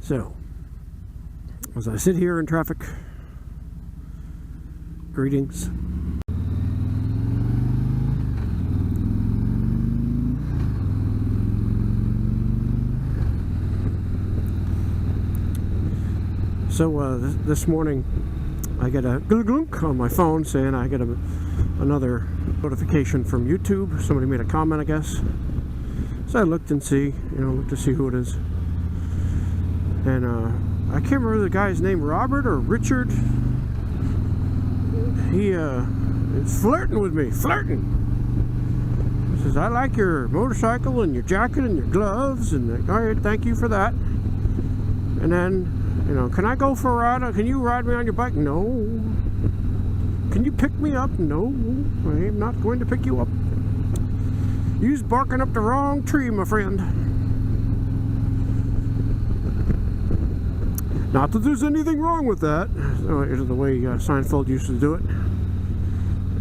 So, as I sit here in traffic, greetings. So this morning I get a glunk on my phone saying I get another notification from YouTube. Somebody made a comment, I guess. So I looked and looked to see who it is. And I can't remember the guy's name, Robert or Richard. He is flirting with me, flirting. He says, I like your motorcycle and your jacket and your gloves, and all right, thank you for that. And then, can I go for a ride? Can you ride me on your bike? No. Can you pick me up? No, I am not going to pick you up. You's barking up the wrong tree, my friend. Not that there's anything wrong with that. It's the way Seinfeld used to do it.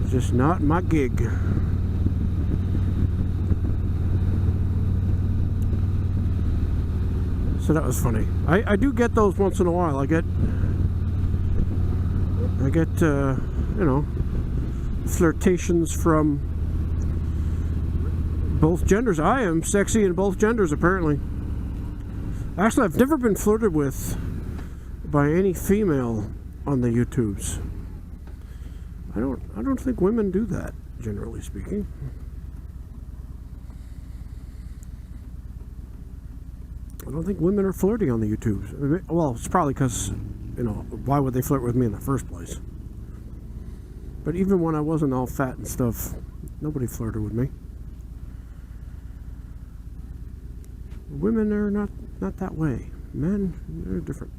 It's just not my gig. So that was funny. I do get those once in a while. I get flirtations from both genders. I am sexy in both genders, apparently. Actually, I've never been flirted with by any female on the YouTubes. I don't think women do that, generally speaking. I don't think women are flirting on the YouTubes. Well, it's probably because, why would they flirt with me in the first place? But even when I wasn't all fat and stuff, nobody flirted with me. Women are not that way. Men, they're different.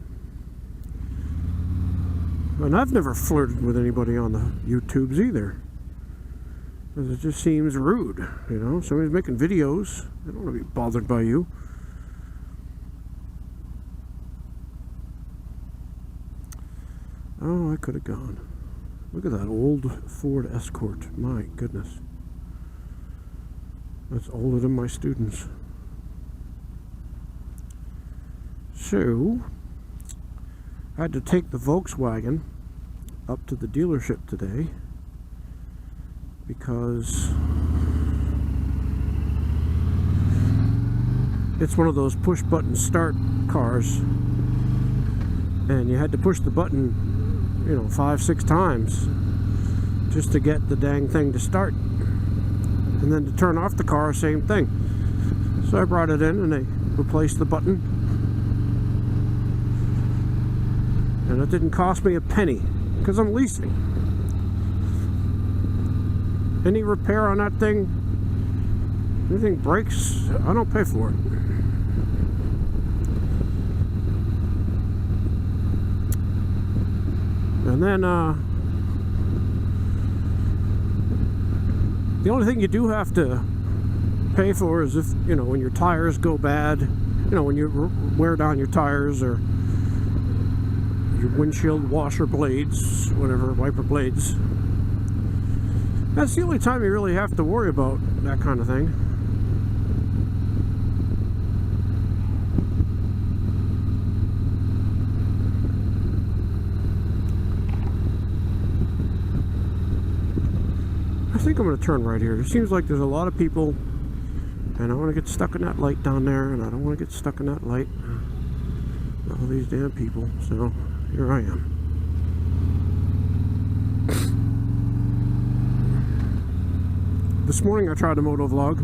And I've never flirted with anybody on the YouTubes either. Because it just seems rude, Somebody's making videos. They don't want to be bothered by you. Oh, I could have gone. Look at that old Ford Escort. My goodness. That's older than my students. So, I had to take the Volkswagen up to the dealership today because it's one of those push button start cars, and you had to push the button 5-6 times just to get the dang thing to start, and then to turn off the car, same thing. So I brought it in and they replaced the button, and it didn't cost me a penny because I'm leasing. Any repair on that thing, anything breaks, I don't pay for it. And then the only thing you do have to pay for is if, when your tires go bad, when you wear down your tires, or your windshield washer blades, whatever, wiper blades. That's the only time you really have to worry about that kind of thing. I think I'm going to turn right here. It seems like there's a lot of people, and I want to get stuck in that light down there, and I don't want to get stuck in that light. All these damn people. So here I am. This morning I tried to moto vlog,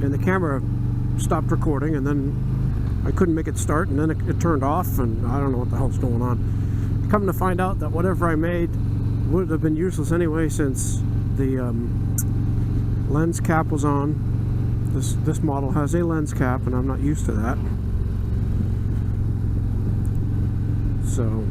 and the camera stopped recording, and then I couldn't make it start, and then it turned off, and I don't know what the hell's going on. Come to find out that whatever I made would have been useless anyway, since the lens cap was on. This model has a lens cap, and I'm not used to that. So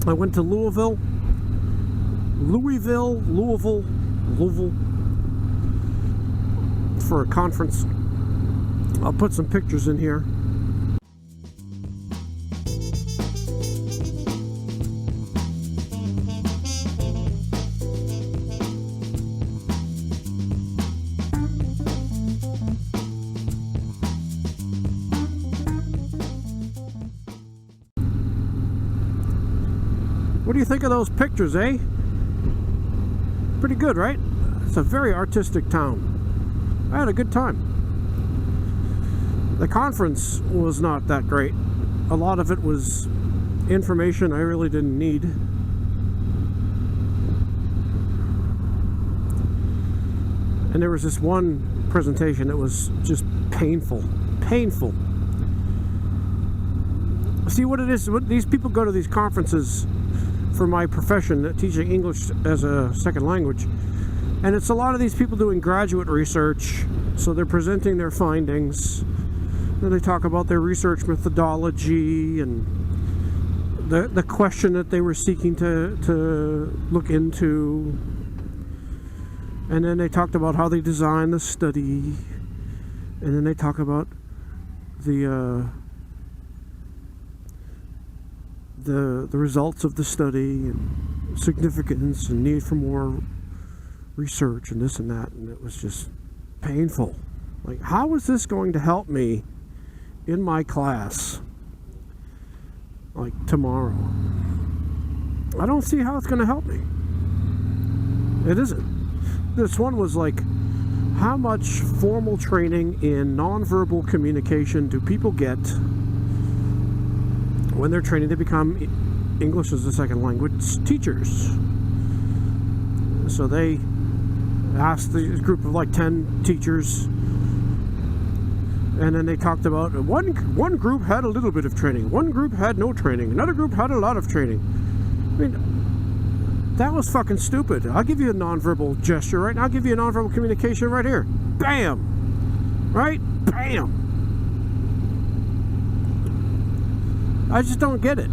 I went to Louisville for a conference. I'll put some pictures in here. What do you think of those pictures, eh? Pretty good, right? It's a very artistic town. I had a good time. The conference was not that great. A lot of it was information I really didn't need. And there was this one presentation that was just painful. Painful. See what it is? These people go to these conferences for my profession, teaching English as a second language. And it's a lot of these people doing graduate research. So they're presenting their findings. Then they talk about their research methodology and the question that they were seeking to look into. And then they talked about how they designed the study. And then they talk about the results of the study and significance and need for more research and this and that. And it was just painful. Like, how is this going to help me in my class, like tomorrow? I don't see how it's going to help me. It isn't. This one was like, how much formal training in nonverbal communication do people get when they're training to become English as a second language teachers? So they asked the group of like 10 teachers, and then they talked about one group had a little bit of training, one group had no training, another group had a lot of training. I mean, that was fucking stupid. I'll give you a nonverbal gesture right now. I'll give you a nonverbal communication right here. Bam! Right? Bam! I just don't get it.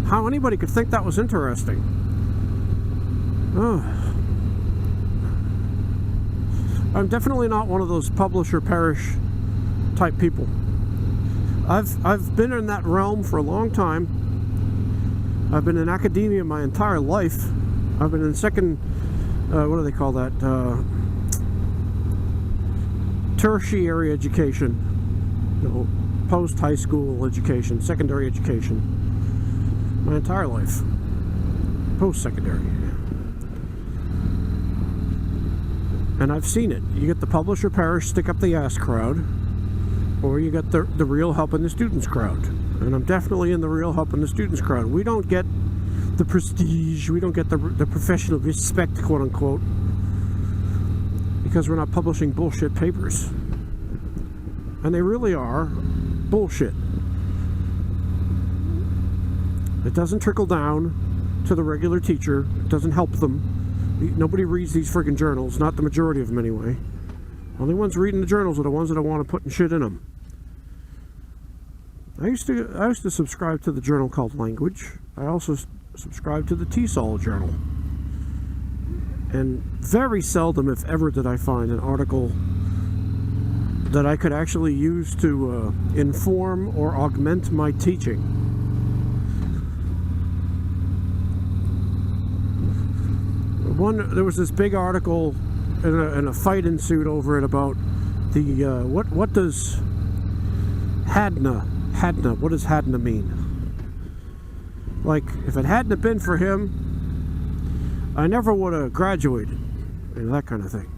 How anybody could think that was interesting. Oh. I'm definitely not one of those publish or perish type people. I've been in that realm for a long time. I've been in academia my entire life. I've been in second, what do they call that? Tertiary education. You know, post-high school education, secondary education. My entire life. Post-secondary. And I've seen it. You get the publish or perish, stick up the ass crowd, or you get the real helping the students crowd. And I'm definitely in the real helping the students crowd. We don't get the prestige, we don't get the professional respect, quote unquote, because we're not publishing bullshit papers. And they really are bullshit. It doesn't trickle down to the regular teacher. It doesn't help them. Nobody reads these friggin' journals, not the majority of them anyway. Only ones reading the journals are the ones that are want to put shit in them. I used to subscribe to the journal called Language. I also subscribed to the TESOL journal. And very seldom, if ever, did I find an article that I could actually use to inform or augment my teaching. There was this big article and a fight ensued over it about the what does Hadna, what does Hadna mean? Like, if it hadn't have been for him, I never would have graduated, and that kind of thing.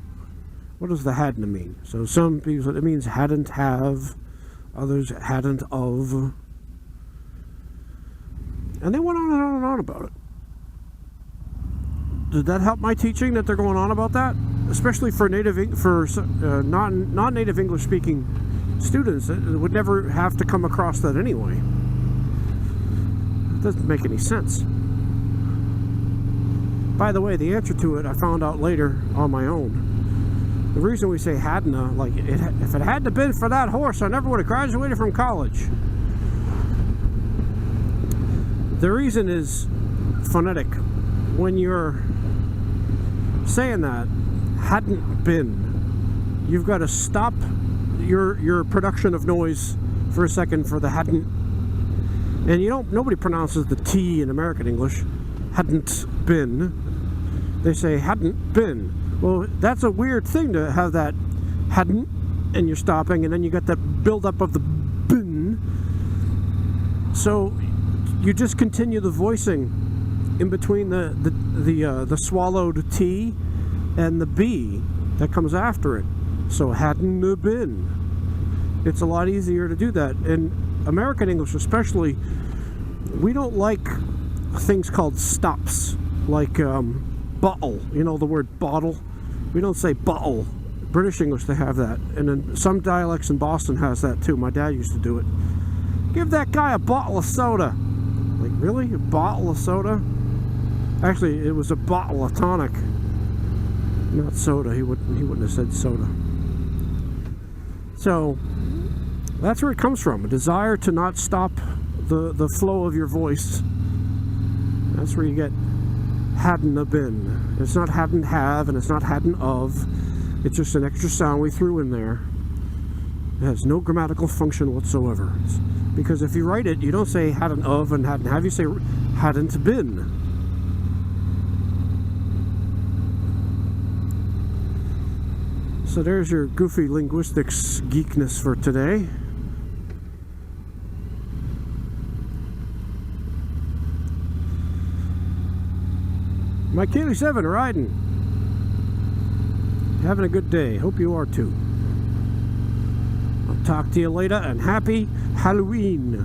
What does the hadna mean? So some people, it means hadn't have, others hadn't of, and they went on and on and on about it. Did that help my teaching that they're going on about that? Especially for non-native English speaking students that would never have to come across that anyway. It doesn't make any sense. By the way, the answer to it I found out later on my own. The reason we say hadna, like, if it hadn't been for that horse, I never would have graduated from college. The reason is phonetic. When you're saying that, hadn't been, you've got to stop your production of noise for a second for the hadn't. And nobody pronounces the T in American English. Hadn't been. They say hadn't been. Well, that's a weird thing to have that hadn't, and you're stopping, and then you got that build up of the bin. So you just continue the voicing in between the swallowed T and the B that comes after it. So hadn't have been. It's a lot easier to do that. In American English especially, we don't like things called stops, like bottle. You know the word bottle? We don't say bottle. British English, they have that. And then some dialects in Boston has that too. My dad used to do it. Give that guy a bottle of soda. Like, really? A bottle of soda? Actually, it was a bottle of tonic. Not soda. He wouldn't have said soda. So that's where it comes from. A desire to not stop the flow of your voice. That's where you get hadn't have been. It's not hadn't have, and it's not hadn't of. It's just an extra sound we threw in there. It has no grammatical function whatsoever. Because if you write it, you don't say hadn't of and hadn't have. You say hadn't been. So there's your goofy linguistics geekness for today. My Kaylee 7 riding. Having a good day. Hope you are too. I'll talk to you later, and happy Halloween.